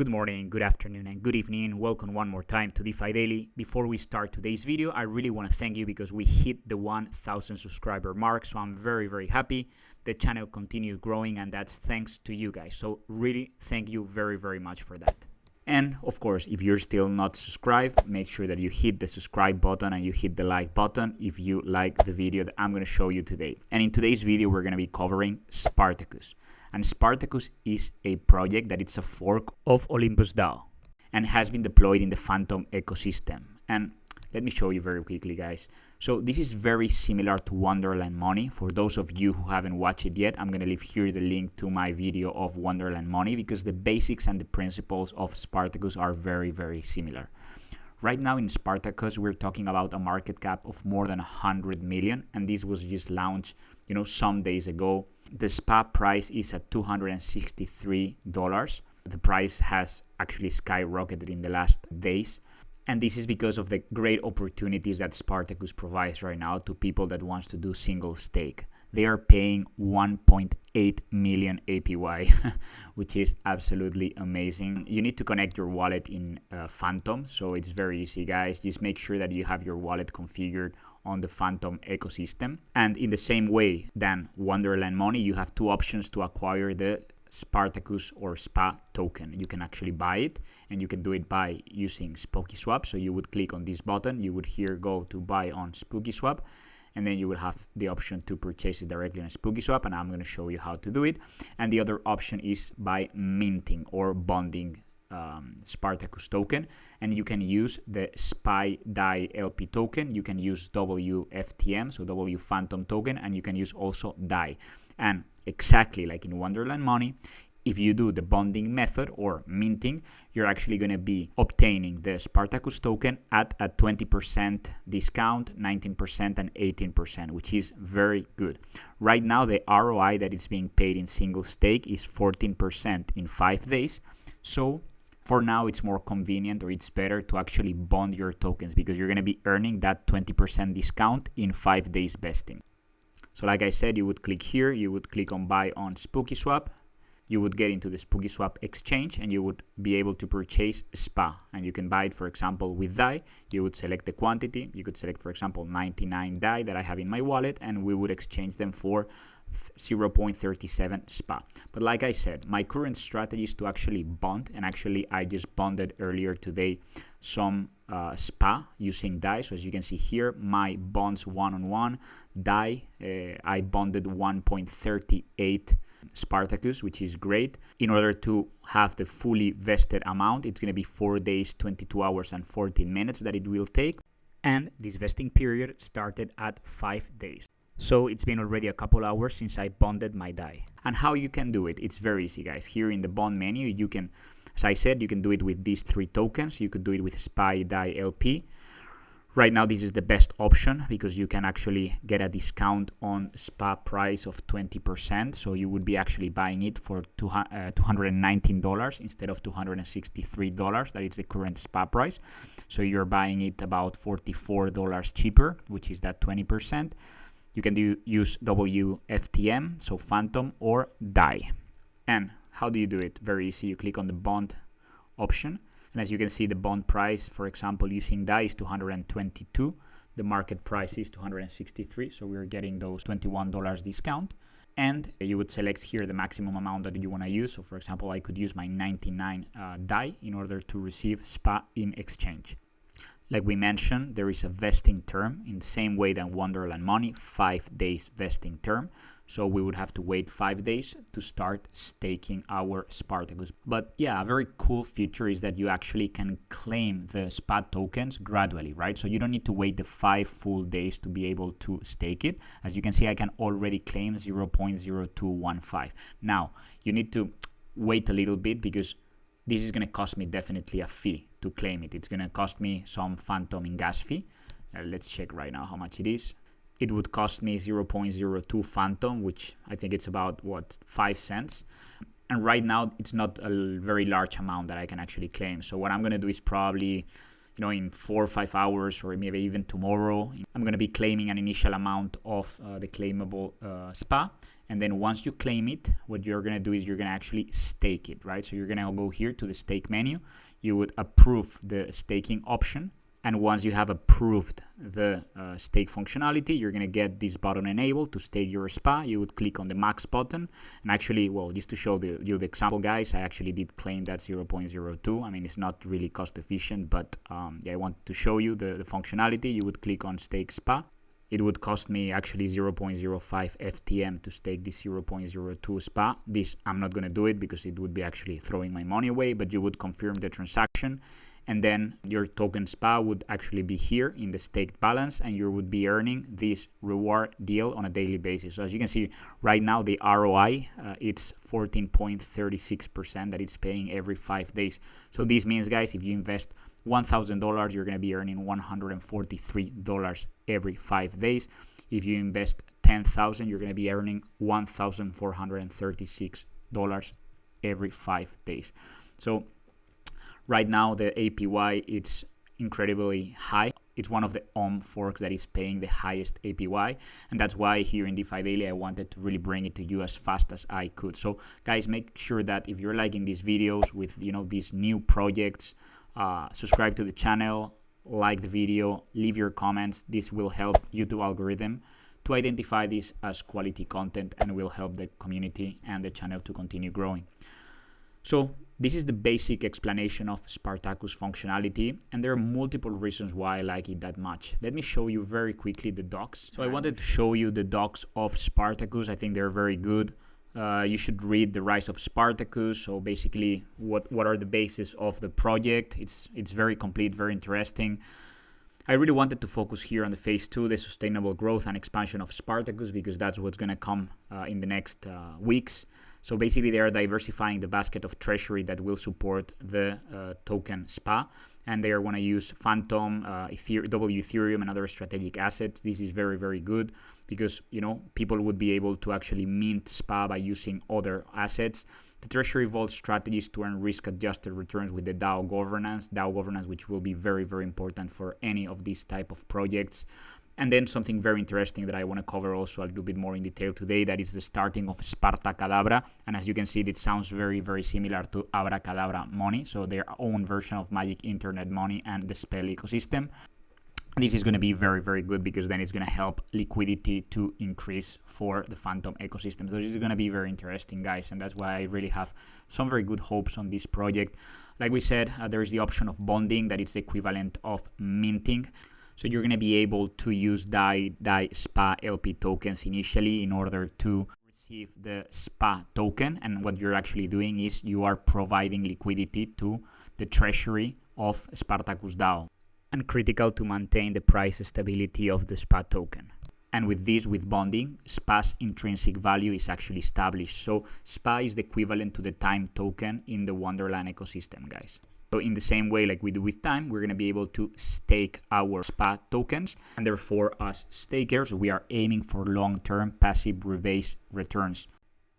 Good morning, good afternoon, and good evening. Welcome one more time to Defi Daily. Before we start today's video, I really want to thank you because we hit the 1,000 subscriber mark. So I'm very happy. The channel continues growing, and that's thanks to you guys. So really thank you very much for that. And of course, if you're still not subscribed, make sure that you hit the subscribe button and you hit the like button if you like the video that I'm going to show you today. And in today's video, we're going to be covering Spartacus. And Spartacus is a project that it's a fork of OlympusDAO and has been deployed in the Phantom ecosystem. And let me show you very quickly, guys. So this is very similar to Wonderland Money. For those of you who haven't watched it yet, I'm going to leave here the link to my video of Wonderland Money because the basics and the principles of Spartacus are very similar. Right now in Spartacus, we're talking about a market cap of more than 100 million, and this was just launched, some days ago. The SPA price is at $263. The price has actually skyrocketed in the last days. And this is because of the great opportunities that Spartacus provides right now to people that wants to do single stake. They are paying 1.8 million APY, which is absolutely amazing. You need to connect your wallet in Phantom, so it's very easy, guys. Just make sure that you have your wallet configured on the Phantom ecosystem. And in the same way than Wonderland Money, you have two options to acquire the Spartacus or SPA token. You can actually buy it, and you can do it by using SpookySwap. So you would click on this button, you would here go to buy on SpookySwap, and then you will have the option to purchase it directly on SpookySwap, and I'm going to show you how to do it. And the other option is by minting or bonding Spartacus token, and you can use the SPY DAI LP token, you can use WFTM, so W Phantom token, and you can use also DAI. And exactly like in Wonderland Money, if you do the bonding method or minting, you're actually going to be obtaining the Spartacus token at a 20% discount, 19% and 18%, which is very good. Right now, the ROI that is being paid in single stake is 14% in 5 days. So for now, it's more convenient, or it's better to actually bond your tokens because you're going to be earning that 20% discount in 5 days vesting. So like I said, you would click here, you would click on buy on SpookySwap. You would get into the SpookySwap exchange and you would be able to purchase SPA, and you can buy it, for example, with DAI. You would select the quantity. You could select, for example, 99 DAI that I have in my wallet, and we would exchange them for 0.37 SPA. But like I said, my current strategy is to actually bond, and actually I just bonded earlier today some SPA using DAI. So as you can see here, my bonds one-on-one DAI, I bonded 1.38 Spartacus, which is great. In order to have the fully vested amount, it's going to be 4 days, 22 hours and 14 minutes that it will take. And this vesting period started at 5 days. So it's been already a couple hours since I bonded my DAI. And how you can do it? It's very easy, guys. Here in the bond menu, you can, as I said, you can do it with these 3 tokens. You could do it with SPY DAI LP. Right now, this is the best option because you can actually get a discount on SPA price of 20%. So you would be actually buying it for $219 instead of $263. That is the current SPA price. So you're buying it about $44 cheaper, which is that 20%. You can use WFTM, so Phantom, or DAI. And how do you do it? Very easy. You click on the bond option. And as you can see, the bond price, for example, using DAI is 222. The market price is 263. So we're getting those $21 discount. And you would select here the maximum amount that you want to use. So for example, I could use my 99 DAI in order to receive SPA in exchange. Like we mentioned, there is a vesting term in the same way than Wonderland Money, 5 days vesting term. So we would have to wait 5 days to start staking our Spartacus. But yeah, a very cool feature is that you actually can claim the SPA tokens gradually, right? So you don't need to wait the 5 full days to be able to stake it. As you can see, I can already claim 0.0215. Now, you need to wait a little bit because this is going to cost me definitely a fee to claim it. It's going to cost me some Phantom in gas fee. Let's check right now how much it is. It would cost me 0.02 Phantom, which I think it's about, 5 cents. And right now, it's not a very large amount that I can actually claim. So what I'm going to do is probably in 4 or 5 hours, or maybe even tomorrow, I'm going to be claiming an initial amount of the claimable SPA. And then once you claim it, what you're going to do is you're going to actually stake it, right? So you're going to go here to the stake menu. You would approve the staking option. And once you have approved the stake functionality, you're going to get this button enabled to stake your SPA. You would click on the max button. And actually, well, just to show you the example, guys, I actually did claim that 0.02. I mean, it's not really cost efficient, but yeah, I wanted to show you the functionality. You would click on stake SPA. It would cost me actually 0.05 FTM to stake this 0.02 SPA. This, I'm not going to do it because it would be actually throwing my money away, but you would confirm the transaction. And then your token SPA would actually be here in the staked balance, and you would be earning this reward deal on a daily basis. So as you can see right now, the ROI, it's 14.36% that it's paying every 5 days. So this means, guys, if you invest $1,000, you're going to be earning $143 every 5 days. If you invest $10,000, you're going to be earning $1,436 every 5 days. So right now, the APY, it's incredibly high. It's one of the OHM Forks that is paying the highest APY. And that's why here in DeFi Daily, I wanted to really bring it to you as fast as I could. So guys, make sure that if you're liking these videos with, these new projects, subscribe to the channel, like the video, leave your comments. This will help YouTube algorithm to identify this as quality content and will help the community and the channel to continue growing. So this is the basic explanation of Spartacus functionality, and there are multiple reasons why I like it that much. Let me show you very quickly the docs. So I wanted to show you the docs of Spartacus. I think they're very good. You should read The Rise of Spartacus. So basically, what are the bases of the project? It's very complete, very interesting. I really wanted to focus here on the phase 2, the sustainable growth and expansion of Spartacus, because that's what's going to come in the next weeks. So basically, they are diversifying the basket of treasury that will support the token SPA, and they are going to use Phantom, Ethereum, and other strategic assets. This is very, very good because people would be able to actually mint SPA by using other assets. The treasury vault strategies to earn risk-adjusted returns with the DAO governance, which will be very, very important for any of these type of projects. And then something very interesting that I want to cover also a little bit more in detail today, that is the starting of Spartacadabra. And as you can see, it sounds very, very similar to Abracadabra money, so their own version of magic internet money and the spell ecosystem. This is going to be very, very good because then it's going to help liquidity to increase for the Phantom ecosystem. So this is going to be very interesting, guys, and that's why I really have some very good hopes on this project. Like we said, there is the option of bonding, that is the equivalent of minting. So you're going to be able to use DAI SPA LP tokens initially in order to receive the SPA token. And what you're actually doing is you are providing liquidity to the treasury of Spartacus DAO, and critical to maintain the price stability of the SPA token. And with bonding, SPA's intrinsic value is actually established. So SPA is the equivalent to the time token in the Wonderland ecosystem, guys. So in the same way like we do with time, we're going to be able to stake our SPA tokens. And therefore, as stakers, we are aiming for long-term passive rebase returns.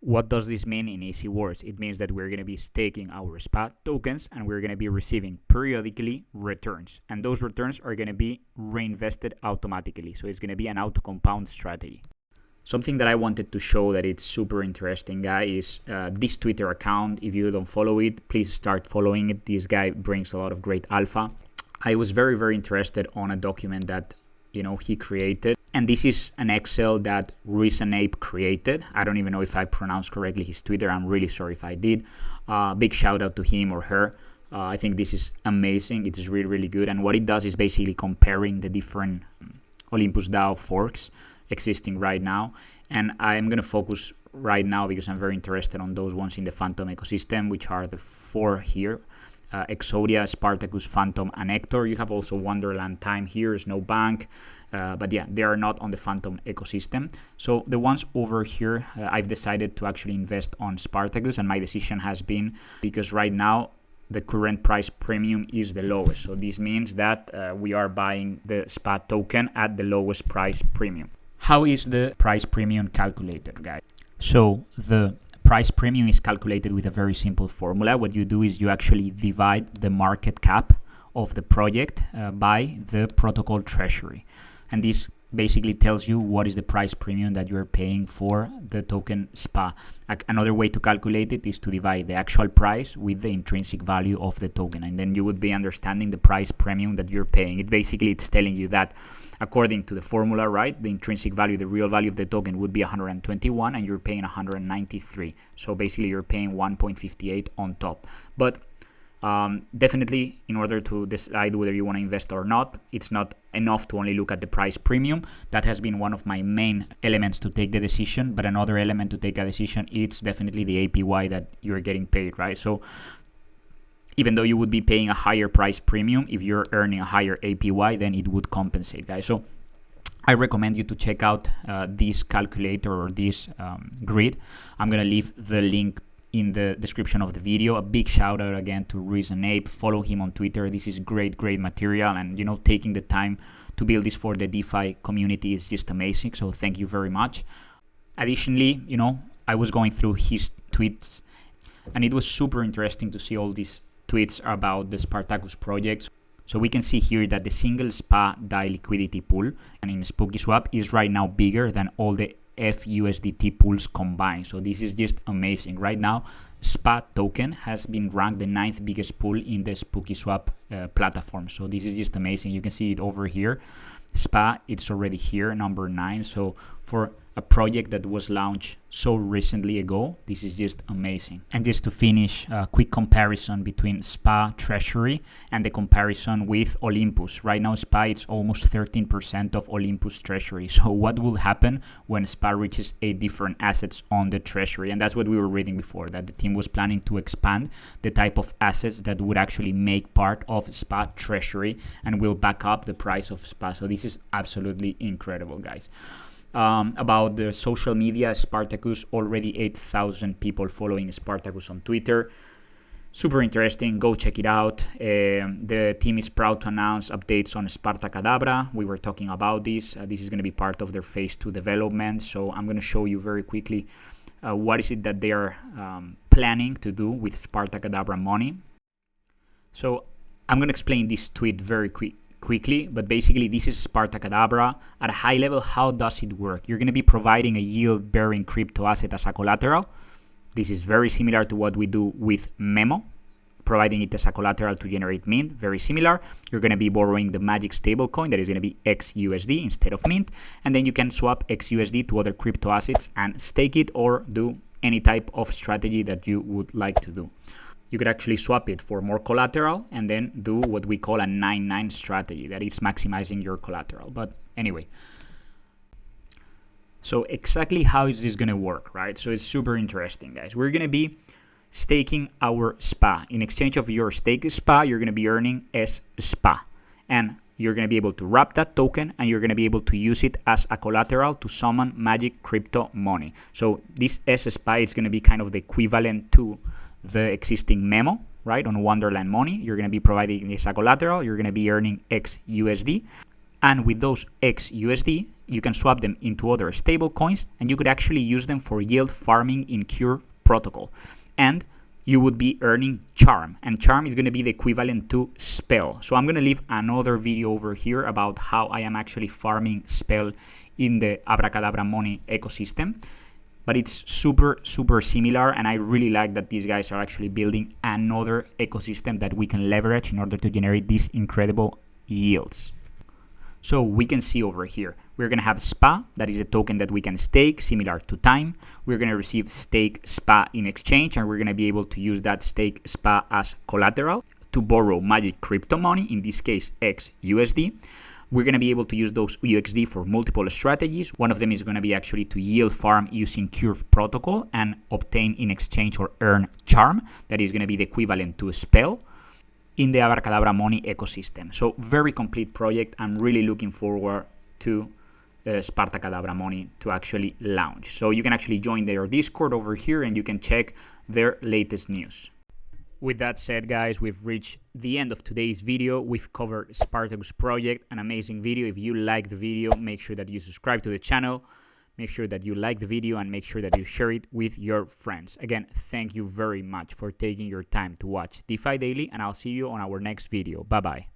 What does this mean in easy words? It means that we're going to be staking our SPA tokens and we're going to be receiving periodically returns. And those returns are going to be reinvested automatically. So it's going to be an auto-compound strategy. Something that I wanted to show that it's super interesting, guy, is this Twitter account. If you don't follow it, please start following it. This guy brings a lot of great alpha. I was very, very interested on a document that, he created. And this is an Excel that MILLION Ape created. I don't even know if I pronounced correctly his Twitter. I'm really sorry if I did. Big shout out to him or her. I think this is amazing. It is really, really good. And what it does is basically comparing the different OlympusDAO forks existing right now, and I'm going to focus right now because I'm very interested on those ones in the Phantom ecosystem, which are the 4 here: Exodia, Spartacus, Phantom, and Hector. You have also Wonderland Time here, Snowbank, but yeah, they are not on the Phantom ecosystem. So the ones over here, I've decided to actually invest on Spartacus, and my decision has been because right now the current price premium is the lowest. So this means that we are buying the SPA token at the lowest price premium. How is the price premium calculated, guys? So the price premium is calculated with a very simple formula. What you do is you actually divide the market cap of the project by the protocol treasury. And this basically tells you what is the price premium that you're paying for the token SPA. Another way to calculate it is to divide the actual price with the intrinsic value of the token, and then you would be understanding the price premium that you're paying. It's telling you that according to the formula, right, the intrinsic value, the real value of the token would be 121 and you're paying 193. So basically you're paying 1.58 on top. But definitely, in order to decide whether you want to invest or not, it's not enough to only look at the price premium. That has been one of my main elements to take the decision. But another element to take a decision, it's definitely the APY that you're getting paid, right? So even though you would be paying a higher price premium, if you're earning a higher APY, then it would compensate, guys. So I recommend you to check out this calculator or this grid. I'm going to leave the link in the description of the video. A big shout out again to Reason Ape. Follow him on Twitter. This is great material, and you know, taking the time to build this for the DeFi community is just amazing. So thank you very much. Additionally, you know, I was going through his tweets and it was super interesting to see all these tweets about the Spartacus projects. So we can see here that the single SPA DAI liquidity pool and in SpookySwap is right now bigger than all the FUSDT pools combined. So this is just amazing. Right now, SPA token has been ranked the 9th biggest pool in the SpookySwap platform. So this is just amazing. You can see it over here. SPA, it's already here, number 9. So for a project that was launched so recently ago, this is just amazing. And just to finish, a quick comparison between SPA Treasury and the comparison with Olympus. Right now, SPA it's almost 13% of Olympus Treasury. So what will happen when SPA reaches 8 different assets on the Treasury? And that's what we were reading before, that the team was planning to expand the type of assets that would actually make part of SPA Treasury and will back up the price of SPA. So this is absolutely incredible, guys. About the social media, Spartacus, already 8,000 people following Spartacus on Twitter. Super interesting. Go check it out. The team is proud to announce updates on Spartacadabra. We were talking about this. This is going to be part of their phase 2 development. So I'm going to show you very quickly what is it that they are planning to do with Spartacadabra money. So I'm going to explain this tweet very quickly, but basically this is Spartacadabra. At a high level, how does it work? You're going to be providing a yield-bearing crypto asset as a collateral. This is very similar to what we do with Memo, providing it as a collateral to generate mint. Very similar. You're going to be borrowing the magic stablecoin that is going to be XUSD instead of mint, and then you can swap XUSD to other crypto assets and stake it or do any type of strategy that you would like to do. You could actually swap it for more collateral and then do what we call a 9-9 strategy, that is maximizing your collateral. But anyway, so exactly how is this going to work, right? So it's super interesting, guys. We're going to be staking our SPA. In exchange of your stake SPA, you're going to be earning SPA. And you're going to be able to wrap that token and you're going to be able to use it as a collateral to summon magic crypto money. So this SPA is going to be kind of the equivalent to the existing Memo, right, on Wonderland money. You're going to be providing this as a collateral. You're going to be earning XUSD. And with those XUSD, you can swap them into other stable coins and you could actually use them for yield farming in Curve protocol. And you would be earning Charm. And Charm is going to be the equivalent to Spell. So I'm going to leave another video over here about how I am actually farming Spell in the Abracadabra money ecosystem. But it's super similar, and I really like that these guys are actually building another ecosystem that we can leverage in order to generate these incredible yields. So we can see over here, we're going to have SPA, that is a token that we can stake, similar to Time. We're going to receive stake SPA in exchange, and we're going to be able to use that stake SPA as collateral to borrow magic crypto money, in this case XUSD. We're going to be able to use those UXD for multiple strategies. One of them is going to be actually to yield farm using Curve protocol and obtain in exchange or earn Charm. That is going to be the equivalent to a Spell in the Abracadabra money ecosystem. So very complete project. I'm really looking forward to Spartacadabra money to actually launch. So you can actually join their Discord over here and you can check their latest news. With that said, guys, we've reached the end of today's video. We've covered Spartacus project, an amazing video. If you like the video, make sure that you subscribe to the channel. Make sure that you like the video and make sure that you share it with your friends. Again, thank you very much for taking your time to watch DeFi Daily, and I'll see you on our next video. Bye-bye.